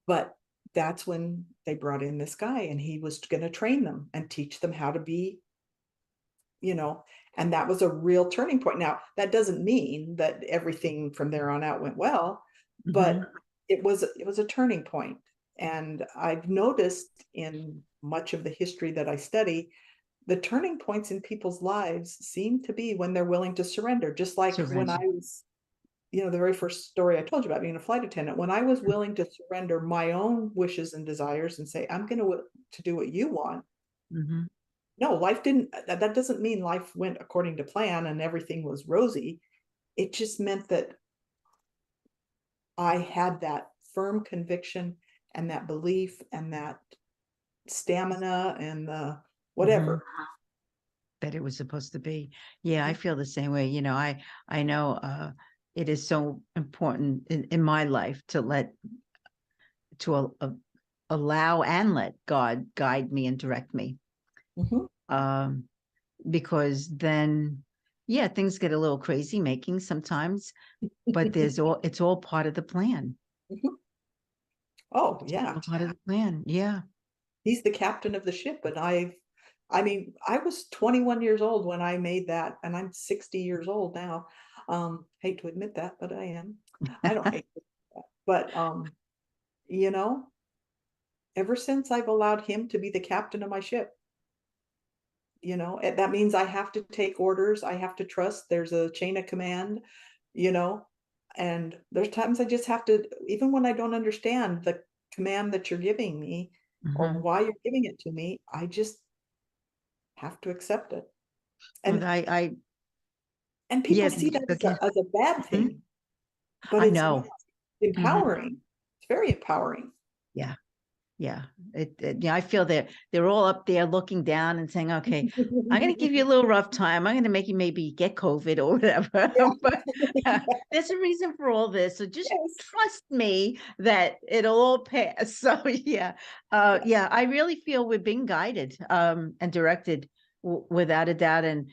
But that's when they brought in this guy, and he was going to train them and teach them how to be, and that was a real turning point. Now, that doesn't mean that everything from there on out went well, but it was a turning point. And I've noticed in much of the history that I study, the turning points in people's lives seem to be when they're willing to surrender. Just like when I was, the very first story I told you about being a flight attendant, when I was willing to surrender my own wishes and desires and say, I'm going to do what you want. Mm-hmm. No, that doesn't mean life went according to plan and everything was rosy. It just meant that I had that firm conviction and that belief and that stamina and the Mhm. whatever. That it was supposed to be. Yeah, I feel the same way. I know it is so important in my life to allow and let God guide me and direct me. Mhm. Um, because then, yeah, things get a little crazy making sometimes, but it's all part of the plan. Mhm. Oh It's yeah, all part of the plan. Yeah. he's the captain of the ship, and I mean, I was 21 years old when I made that, and I'm 60 years old now. Hate to admit that, but I am. I don't hate it, but you know, ever since I've allowed him to be the captain of my ship, that means I have to take orders. I have to trust. There's a chain of command, you know, and there's times I just have to, even when I don't understand the command that you're giving me or Mhm. why you're giving it to me, I just have to accept it. Well, And yeah, people see that okay. as a bad Mhm. thing, but I it's not. know. It's Mhm. empowering. It's very empowering. Yeah. Yeah. Yeah, I feel they're all up there looking down and saying, okay, I'm going to give you a little rough time. I'm going to make you maybe get COVID or whatever. Yeah. But there's a reason for all this. So just Yes. trust me that it'll all pass. So yeah. Yeah, I really feel we're being guided and directed without a doubt. And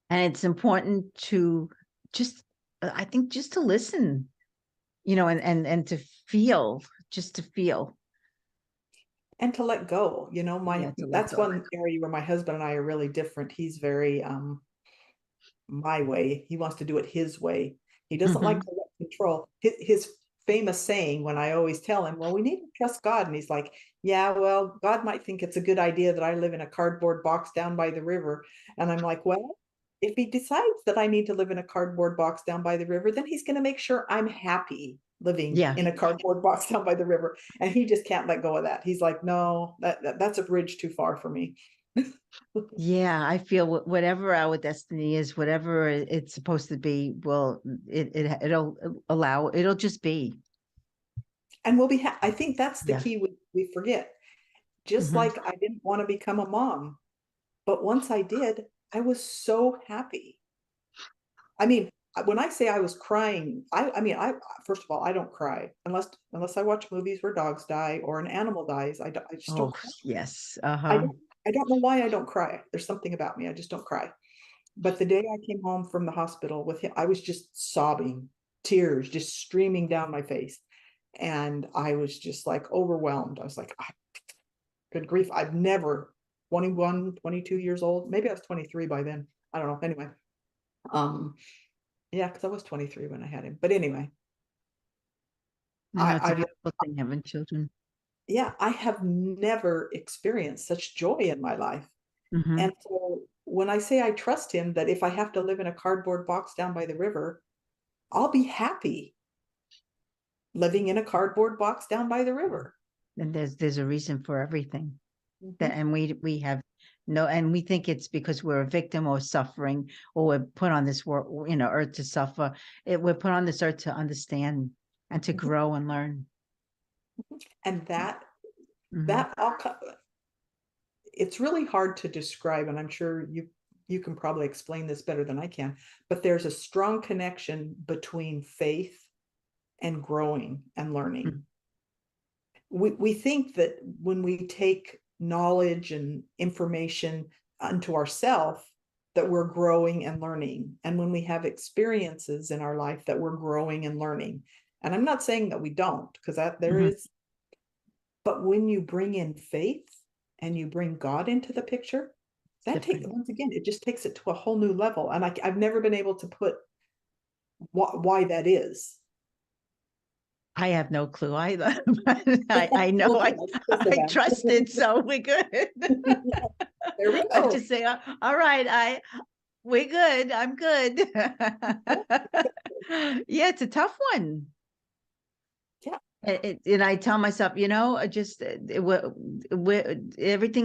it's important to just, I think just to listen, and to feel, just to feel. And to let go, Yeah, to let that's go. one area where my husband and I are really different. He's very my way. He wants to do it his way. He doesn't like Mhm. to let control. His famous saying, when I always tell him, well, we need to trust God. And he's like, yeah, well, God might think it's a good idea that I live in a cardboard box down by the river. And I'm like, well, if he decides that I need to live in a cardboard box down by the river, then he's going to make sure I'm happy living Yeah. in a cardboard box down by the river. And he just can't let go of that. He's like, no, that's a bridge too far for me. Yeah, I feel whatever our destiny is, whatever it's supposed to be, well, it'll just be. And I think that's the Yeah. key we forget. Just Mhm. like I didn't want to become a mom, but once I did, I was so happy. I mean, when I say I was crying, I mean, I first of all, I don't cry unless I watch movies where dogs die or an animal dies. I just don't Oh, cry. yes. I Uh-huh. don't I don't know why I don't cry. There's something about me. I just don't cry. But the day I came home from the hospital with him, I was just sobbing, tears just streaming down my face. And I was just like overwhelmed. I was like, good grief. I've never 21, 22 years old. Maybe I was 23 by then. I don't know. Anyway. Um, yeah, because I was 23 when I had him. But anyway, I know it's a I beautiful thing having children. yeah, I have never experienced such joy in my life. Hmm. And so when I say I trust him that if I have to live in a cardboard box down by the river, I'll be happy living in a cardboard box down by the river. And there's a reason for everything. Mhm. And we have no, and we think it's because we're a victim or suffering, or we're put on this world, earth to suffer. We're put on this earth to understand and to Mhm. grow and learn. And Hmm. that all it's really hard to describe, and I'm sure you can probably explain this better than I can, but there's a strong connection between faith and growing and learning. We think that when we take knowledge and information unto ourselves, that we're growing and learning, and when we have experiences in our life, that we're growing and learning. And I'm not saying that we don't, because that there Hmm. is, but when you bring in faith and you bring God into the picture, that takes, Different. once again, it just takes it to a whole new level. And I've never been able to put why that is. I have no clue either, but I know Well, good, I trust it, so we're good. there we I go. just say, all right, we're good. I'm good. Yeah, it's a tough one. Yeah. And I tell myself, just everything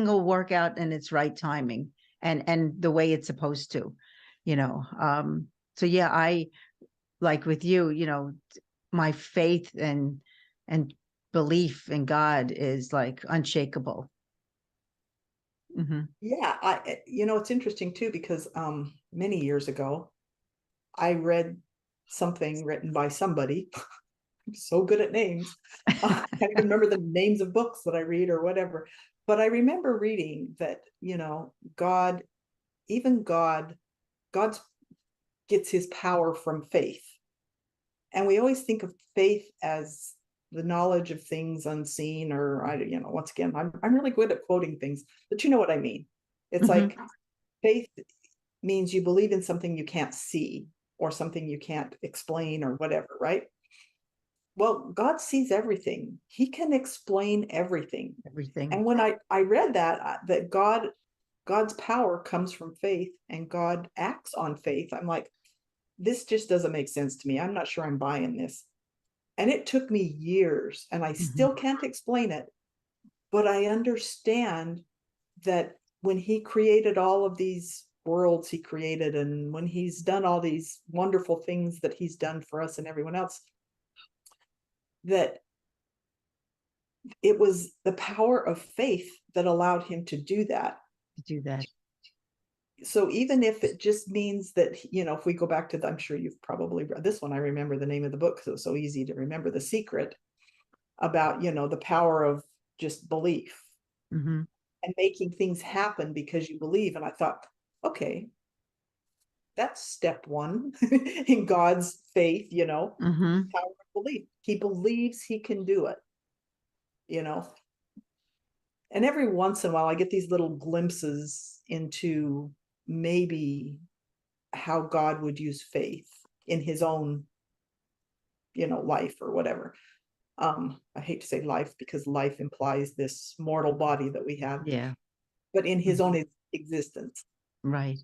will work out in its right timing and the way it's supposed to, you know. So yeah, I like with you, my faith and belief in God is like unshakable. Mm-hmm. Yeah, it's interesting too, because many years ago, I read something written by somebody. I'm so good at names. I can't even remember the names of books that I read or whatever. But I remember reading that, God, even God's gets his power from faith. And we always think of faith as the knowledge of things unseen, or once again, I'm really good at quoting things, but you know what I mean. It's like faith means you believe in something you can't see or something you can't explain or whatever, right? Well, God sees everything. He can explain everything. Everything. And when I read that God's power comes from faith and God acts on faith, I'm like, this just doesn't make sense to me. I'm not sure I'm buying this. And it took me years, and I still can't explain it, but I understand that when he created all of these worlds he created, and when he's done all these wonderful things that he's done for us and everyone else, that it was the power of faith that allowed him to do that. So even if it just means that, if we go back to I'm sure you've probably read this one. I remember the name of the book because it was so easy to remember, The Secret, about, the power of just belief and making things happen because you believe. And I thought, okay, that's step one in God's faith, power of belief. He believes he can do it, and every once in a while I get these little glimpses into maybe how God would use faith in his own, life or whatever. I hate to say life because life implies this mortal body that we have. Yeah. But in his own existence. Right.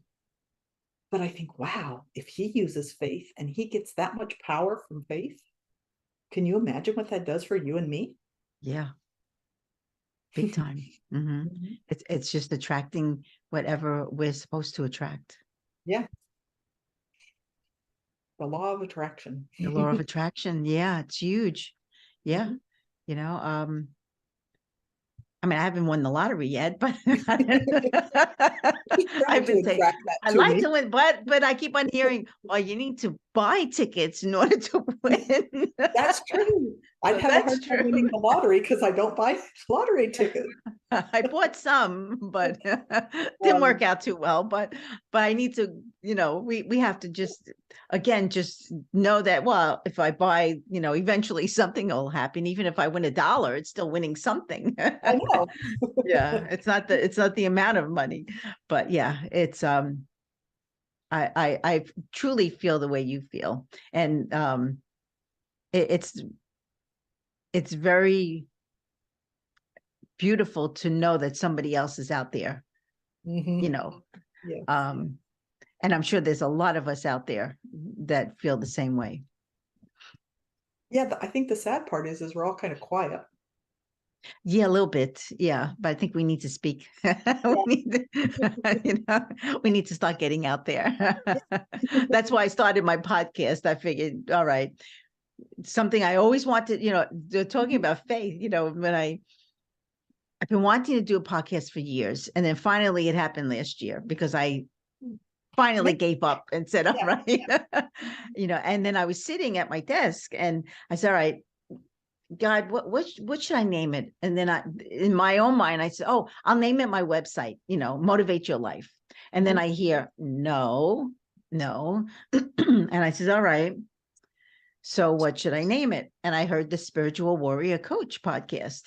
But I think, wow, if he uses faith and he gets that much power from faith, can you imagine what that does for you and me? Yeah. Big time. It's just attracting whatever we're supposed to attract. Yeah. The law of attraction. The law of attraction. Yeah, it's huge. Yeah. I mean, I haven't won the lottery yet, but I've been saying I like to win, but I keep on hearing, well, you need to buy tickets in order to win. That's true. I'd have a hard time winning the lottery because I don't buy lottery tickets. I bought some, but didn't work out too well. But I need to, we have to just know that, well, if I buy, eventually something will happen. Even if I win $1, it's still winning something. I know. Yeah, it's not the amount of money, but yeah, it's I truly feel the way you feel, and it's very beautiful to know that somebody else is out there, Yeah. And I'm sure there's a lot of us out there that feel the same way. Yeah, I think the sad part is we're all kind of quiet. Yeah, a little bit. Yeah, but I think we need to speak. We need to start getting out there. That's why I started my podcast. I figured, all right, something I always wanted, talking about faith, when I've been wanting to do a podcast for years, and then finally it happened last year because I finally gave up and said, all right, and then I was sitting at my desk and I said, all right, God, what should I name it? And then in my own mind, I said, oh, I'll name it my website, Motivate Your Life. And then I hear, no. And I said, all right, so what should I name it? And I heard the Spiritual Warrior Coach podcast.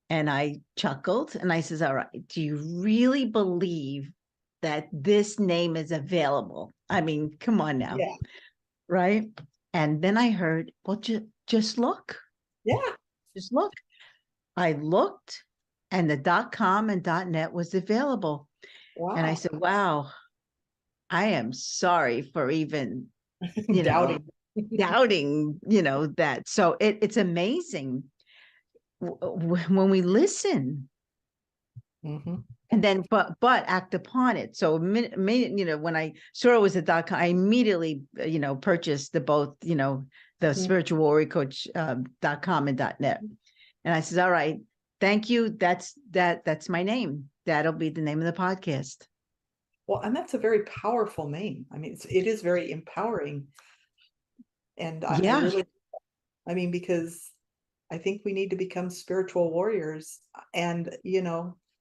And I chuckled and I says, all right, do you really believe that this name is available? I mean, come on now. Yeah. Right. And then I heard, well, just look. Yeah. Just look. I looked and the .com and .net was available. Wow. And I said, wow, I am sorry for even, doubting, that. So it's amazing when we listen. And then, but act upon it. So, when I saw it was a .com, I immediately, purchased both, the spiritual warrior coach .com and .net. And I says, all right, thank you. That's my name. That'll be the name of the podcast. Well, and that's a very powerful name. I mean, it is very empowering. And I really, I mean, because I think we need to become spiritual warriors. And,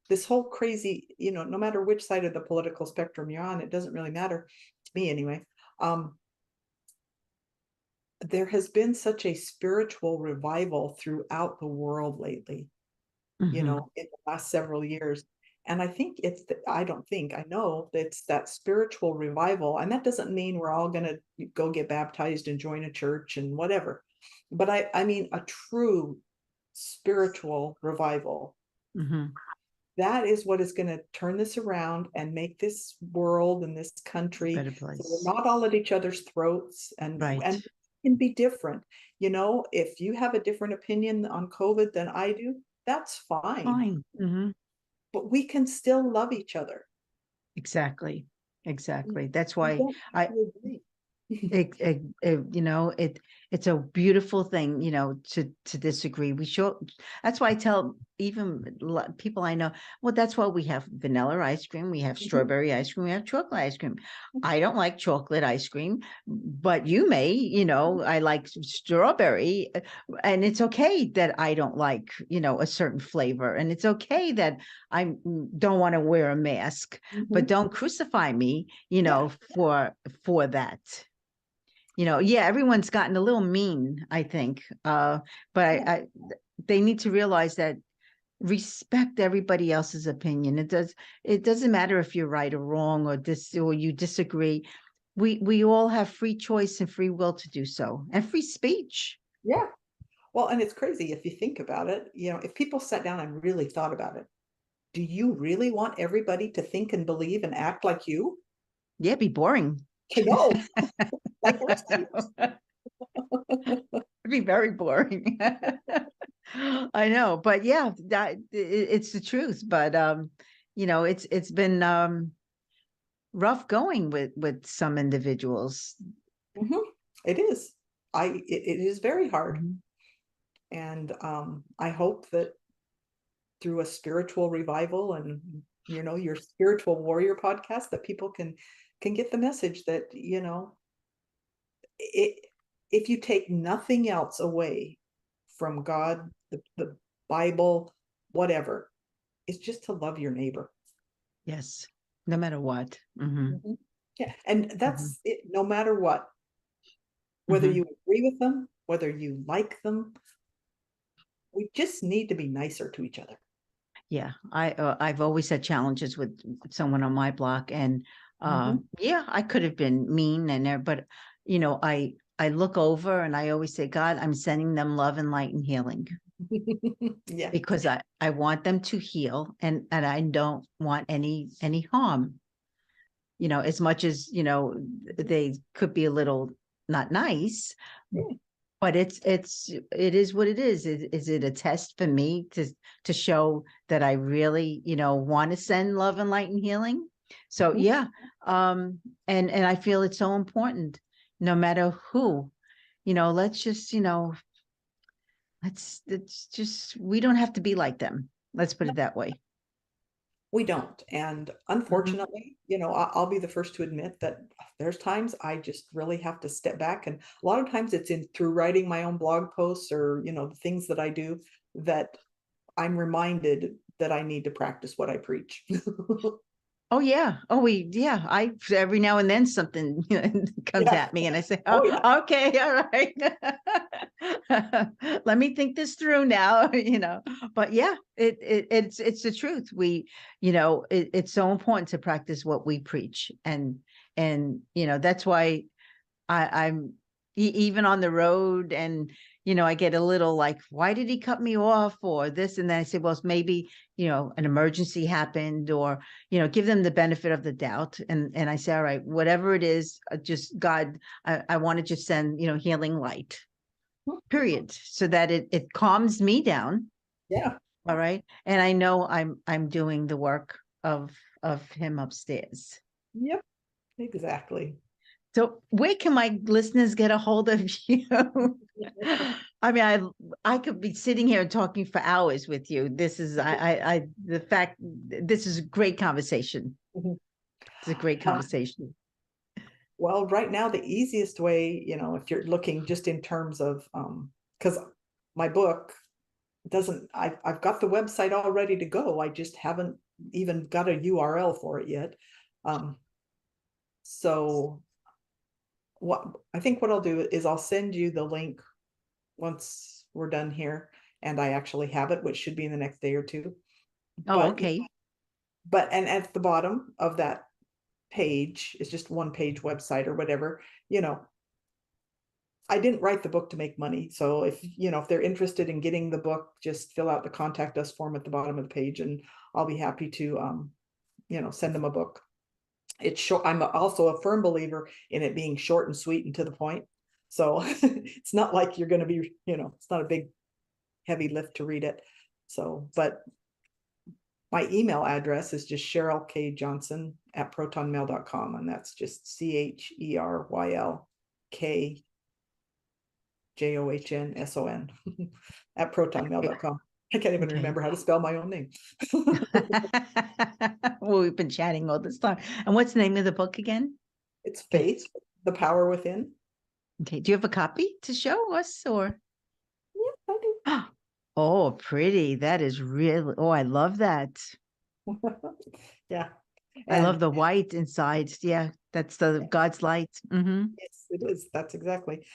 this whole crazy, no matter which side of the political spectrum you're on, it doesn't really matter to me anyway. There has been such a spiritual revival throughout the world lately, in the last several years. And I think I know that it's that spiritual revival. And that doesn't mean we're all going to go get baptized and join a church and whatever. But I mean, a true spiritual revival. That is what is going to turn this around and make this world and this country, so we're not all at each other's throats, and can be different. If you have a different opinion on COVID than I do, that's fine. But we can still love each other. Exactly. That's why it's a beautiful thing, to disagree. That's why I tell even people I know, well, that's why we have vanilla ice cream, we have strawberry ice cream, we have chocolate ice cream. I don't like chocolate ice cream, but you may, I like strawberry, and it's okay that I don't like, a certain flavor. And it's okay that I don't want to wear a mask, but don't crucify me, for that. Everyone's gotten a little mean, I think. But they need to realize that respect everybody else's opinion. It doesn't matter if you're right or wrong or you disagree. We all have free choice and free will to do so, and free speech. Yeah. Well, and it's crazy if you think about it. If people sat down and really thought about it, do you really want everybody to think and believe and act like you? Yeah, it'd be boring. I know. It'd be very boring. I know, but yeah, it's the truth. But it's been rough going with some individuals. It is. It is very hard. And I hope that through a spiritual revival and your spiritual warrior podcast, that people can get the message that if you take nothing else away from God, the Bible, whatever, it's just to love your neighbor. Yes, no matter what. Yeah, and that's it. No matter what, whether you agree with them, whether you like them, we just need to be nicer to each other. Yeah, I've always had challenges with someone on my block, and I could have been mean but I look over and I always say, God, I'm sending them love and light and healing. Yeah, because I want them to heal, and I don't want any harm. As much as they could be a little not nice. But it is what it is. Is it a test for me to show that I really, want to send love and light and healing? So and I feel it's so important, no matter who, let's just, it's just, we don't have to be like them. Let's put it that way. We don't. And unfortunately, I'll be the first to admit that there's times I just really have to step back. And a lot of times it's through writing my own blog posts or, the things that I do, that I'm reminded that I need to practice what I preach. Oh yeah. I every now and then something comes at me and I say, okay, all right. Let me think this through now, But yeah, it's the truth. We, it's so important to practice what we preach, and that's why I'm even on the road, and I get a little like, why did he cut me off, or this? And then I say, well, maybe, an emergency happened, or, give them the benefit of the doubt. And I say, all right, whatever it is, just God, I want to just send, healing light, period. So that it calms me down. Yeah. All right. And I know I'm doing the work of him upstairs. Yep, exactly. So where can my listeners get a hold of you? I mean, I could be sitting here talking for hours with you. This is this is a great conversation. Mhm. It's a great conversation. Well, right now, the easiest way, if you're looking just in terms of, because my book I've got the website all ready to go. I just haven't even got a URL for it yet. So I think what I'll do is I'll send you the link once we're done here, and I actually have it, which should be in the next day or two. Oh, okay. And at the bottom of that page is just one page website or whatever. I didn't write the book to make money. So if they're interested in getting the book, just fill out the contact us form at the bottom of the page, and I'll be happy to send them a book. It's short. I'm also a firm believer in it being short and sweet and to the point. So it's not like you're going to be, it's not a big heavy lift to read it. So, but my email address is just Cheryl K. Johnson at protonmail.com. And that's just CHERYLKJOHNSON at protonmail.com. I can't even remember how to spell my own name. Well, we've been chatting all this time. And what's the name of the book again? It's Faith, The Power Within. Okay. Do you have a copy to show us, or? Yeah, I do. Oh, pretty. That is really, oh, I love that. Yeah. I love the white inside. Yeah, that's the God's light. Mm-hmm. Yes, it is. That's exactly.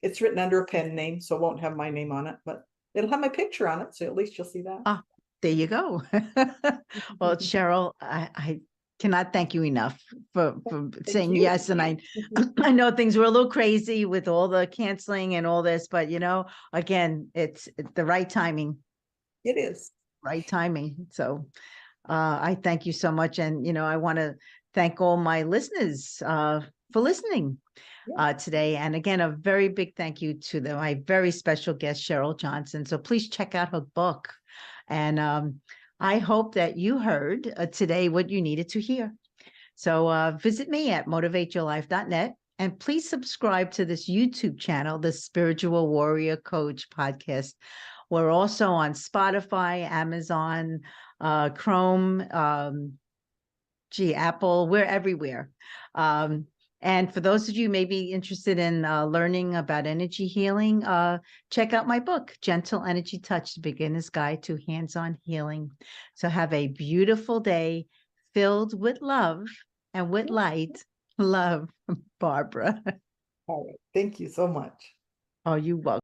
It's written under a pen name, so it won't have my name on it, but it'll have my picture on it, so at least you'll see that. Ah, there you go. Well, Cheryl, I cannot thank you enough for saying yes. And I know things were a little crazy with all the canceling and all this, but again, it's the right timing. It is. Right timing. So I thank you so much. And, I want to thank all my listeners for listening today. And again, a very big thank you to my very special guest, Cheryl Johnson. So please check out her book. And I hope that you heard today what you needed to hear. So visit me at motivateyourlife.net. And please subscribe to this YouTube channel, the Spiritual Warrior Coach podcast. We're also on Spotify, Amazon, Chrome, Apple, we're everywhere. And for those of you maybe interested in learning about energy healing, check out my book, Gentle Energy Touch, The Beginner's Guide to Hands-On Healing. So have a beautiful day filled with love and with light. Love, Barbara. All right. Thank you so much. Oh, you're welcome.